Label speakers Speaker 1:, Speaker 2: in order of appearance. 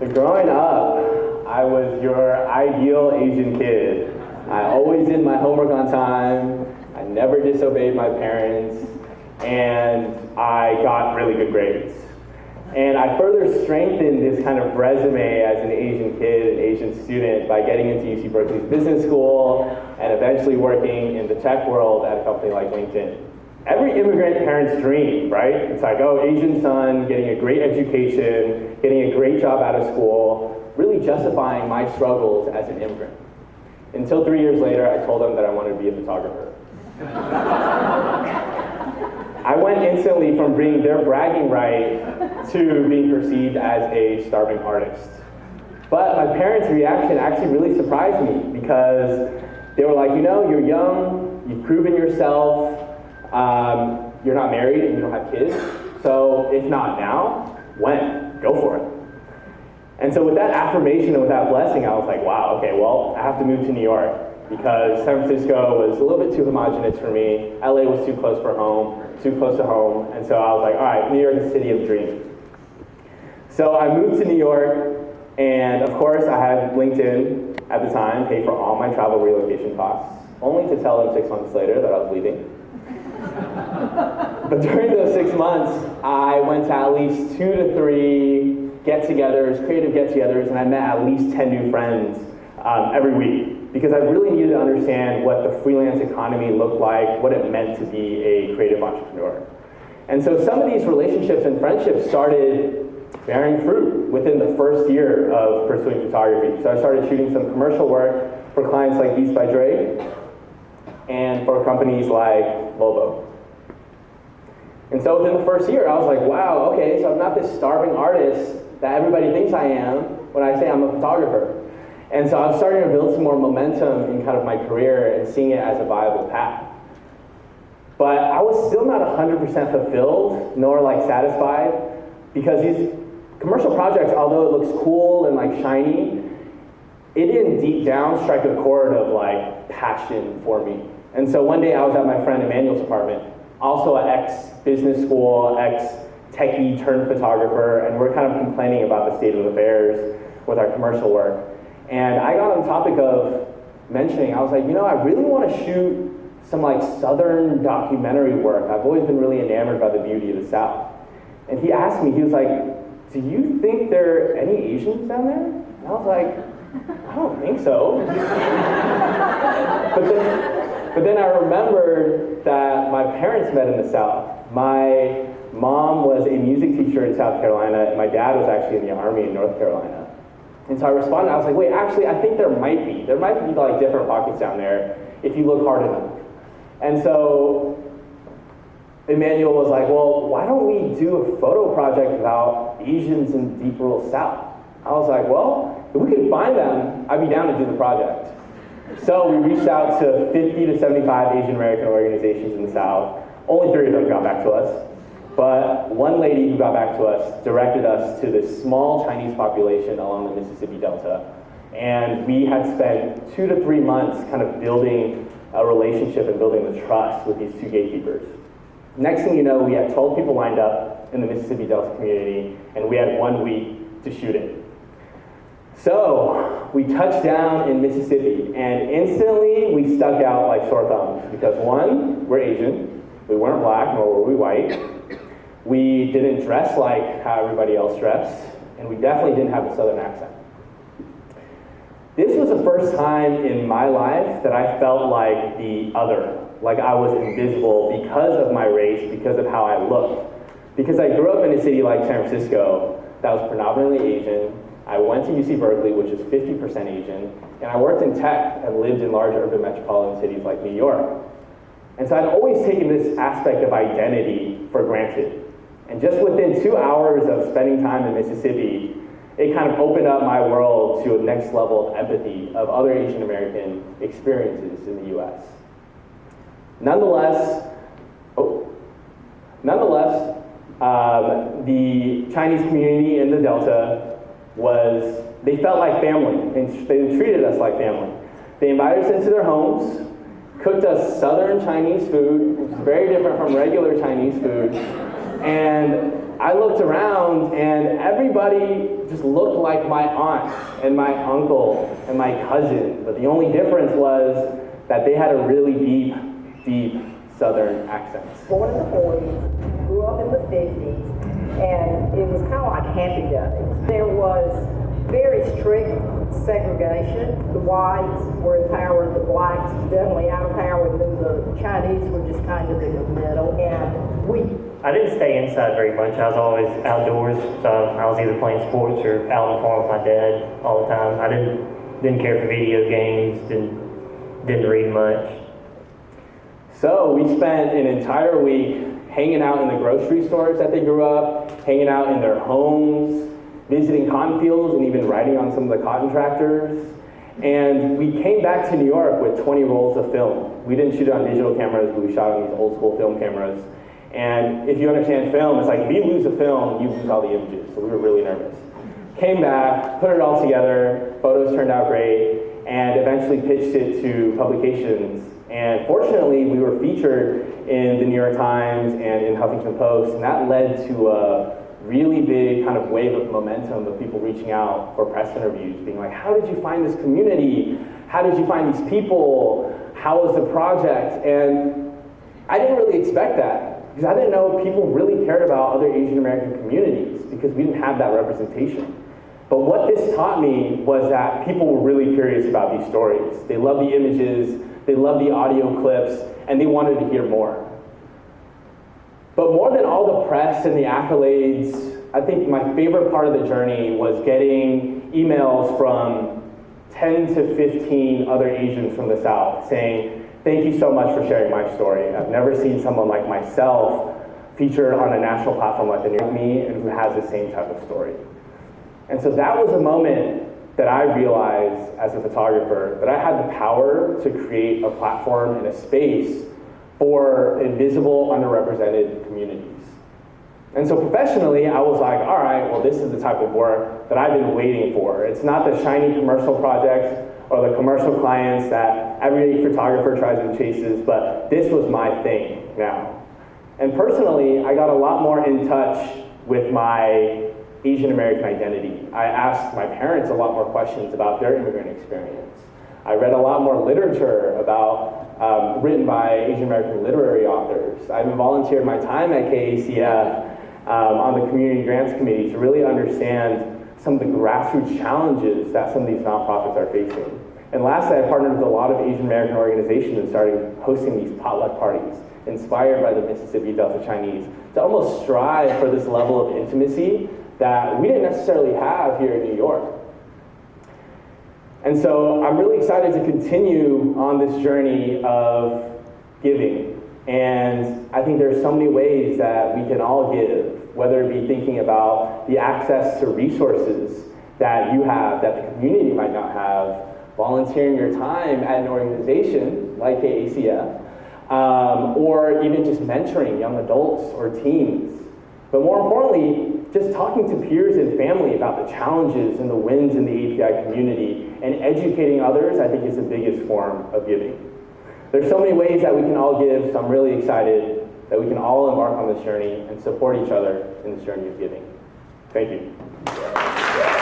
Speaker 1: Growing up, I was your ideal Asian kid. I always did my homework on time, I never disobeyed my parents, and I got really good grades. And I further strengthened this kind of resume as an Asian kid, an Asian student, by getting into UC Berkeley's business school and eventually working in the tech world at a company like LinkedIn. Every immigrant parent's dream, right? It's like, oh, Asian son, getting a great education, getting a great job out of school, really justifying my struggles as an immigrant. Until 3 years later, I told them that I wanted to be a photographer. I went instantly from being their bragging right to being perceived as a starving artist. But my parents' reaction actually really surprised me because they were like, you know, you're young, you've proven yourself, you're not married and you don't have kids, so if not now, when? Go for it. And so with that affirmation and with that blessing, I was like, wow, okay, well, I have to move to New York because San Francisco was a little bit too homogenous for me. LA was too close to home, and so I was like, all right, New York is the city of dreams. So I moved to New York, and of course I had LinkedIn at the time pay for all my travel relocation costs, only to tell them 6 months later that I was leaving. But during those 6 months, I went to at least 2 to 3 get-togethers, creative get-togethers, and I met at least 10 new friends every week because I really needed to understand what the freelance economy looked like, what it meant to be a creative entrepreneur. And so some of these relationships and friendships started bearing fruit within the first year of pursuing photography. So I started shooting some commercial work for clients like Beats by Dre and for companies like Lobo. And so within the first year, I was like, wow, okay, so I'm not this starving artist that everybody thinks I am when I say I'm a photographer. And so I was starting to build some more momentum in kind of my career and seeing it as a viable path. But I was still not 100% fulfilled, nor like satisfied, because these commercial projects, although it looks cool and like shiny, it didn't deep down strike a chord of like passion for me. And so one day I was at my friend Emmanuel's apartment, also an ex-business school, ex-techie turned photographer, and we're kind of complaining about the state of affairs with our commercial work. And I got on the topic of mentioning, I was like, you know, I really want to shoot some like Southern documentary work. I've always been really enamored by the beauty of the South. And he asked me, he was like, do you think there are any Asians down there? And I was like, I don't think so. But then I remembered that my parents met in the South. My mom was a music teacher in South Carolina, and my dad was actually in the Army in North Carolina. And so I responded, I was like, wait, actually, I think there might be like different pockets down there if you look hard enough. And so Emmanuel was like, well, why don't we do a photo project about Asians in the deep rural South? I was like, well, if we can find them, I'd be down to do the project. So we reached out to 50 to 75 Asian American organizations in the South. Only 3 of them got back to us. But one lady who got back to us directed us to this small Chinese population along the Mississippi Delta. And we had spent 2 to 3 months kind of building a relationship and building the trust with these 2 gatekeepers. Next thing you know, we had 12 people lined up in the Mississippi Delta community, and we had 1 week to shoot it. So we touched down in Mississippi, and instantly we stuck out like sore thumbs because 1, we're Asian, we weren't black, nor were we white. We didn't dress like how everybody else dressed, and we definitely didn't have a Southern accent. This was the first time in my life that I felt like the other, like I was invisible because of my race, because of how I looked. Because I grew up in a city like San Francisco that was predominantly Asian. I went to UC Berkeley, which is 50% Asian, and I worked in tech and lived in large urban metropolitan cities like New York. And so I'd always taken this aspect of identity for granted. And just within 2 hours of spending time in Mississippi, it kind of opened up my world to a next level of empathy of other Asian American experiences in the US. Nonetheless, the Chinese community in the Delta they felt like family, and they treated us like family. They invited us into their homes, cooked us Southern Chinese food, which is very different from regular Chinese food, and I looked around and everybody just looked like my aunt and my uncle and my cousin, but the only difference was that they had a really deep, deep Southern accent.
Speaker 2: Born in the 40s, grew up in the 50s, and it was kind of like happy days. There was very strict segregation. The whites were in power, the blacks definitely out of power, and then the Chinese were just kind of in the middle. And
Speaker 3: I didn't stay inside very much. I was always outdoors, so I was either playing sports or out on the farm with my dad all the time. I didn't care for video games, didn't read much.
Speaker 1: So we spent an entire week hanging out in the grocery stores that they grew up, hanging out in their homes, visiting cotton fields, and even riding on some of the cotton tractors. And we came back to New York with 20 rolls of film. We didn't shoot it on digital cameras, but we shot on these old school film cameras. And if you understand film, it's like if you lose a film, you lose all the images. So we were really nervous. Came back, put it all together, photos turned out great, and eventually pitched it to publications. And fortunately, we were featured in the New York Times and in Huffington Post, and that led to a really big kind of wave of momentum of people reaching out for press interviews, being like, how did you find this community? How did you find these people? How was the project? And I didn't really expect that, because I didn't know people really cared about other Asian American communities, because we didn't have that representation. But what this taught me was that people were really curious about these stories. They loved the images, they loved the audio clips, and they wanted to hear more. But more than all the press and the accolades, I think my favorite part of the journey was getting emails from 10 to 15 other Asians from the South saying, thank you so much for sharing my story. I've never seen someone like myself featured on a national platform like the New York Me and who has the same type of story. And so that was a moment that I realized as a photographer that I had the power to create a platform and a space for invisible, underrepresented communities. And so professionally, I was like, all right, well, this is the type of work that I've been waiting for. It's not the shiny commercial projects or the commercial clients that every photographer tries and chases, but this was my thing now. And personally, I got a lot more in touch with my Asian American identity. I asked my parents a lot more questions about their immigrant experience. I read a lot more literature about written by Asian American literary authors. I even volunteered my time at KACF on the Community Grants Committee to really understand some of the grassroots challenges that some of these nonprofits are facing. And lastly, I partnered with a lot of Asian American organizations and started hosting these potluck parties inspired by the Mississippi Delta Chinese to almost strive for this level of intimacy that we didn't necessarily have here in New York. And so I'm really excited to continue on this journey of giving. And I think there's so many ways that we can all give, whether it be thinking about the access to resources that you have that the community might not have, volunteering your time at an organization like KACF, or even just mentoring young adults or teens. But more importantly, just talking to peers and family about the challenges and the wins in the API community and educating others, I think, is the biggest form of giving. There's so many ways that we can all give, so I'm really excited that we can all embark on this journey and support each other in this journey of giving. Thank you.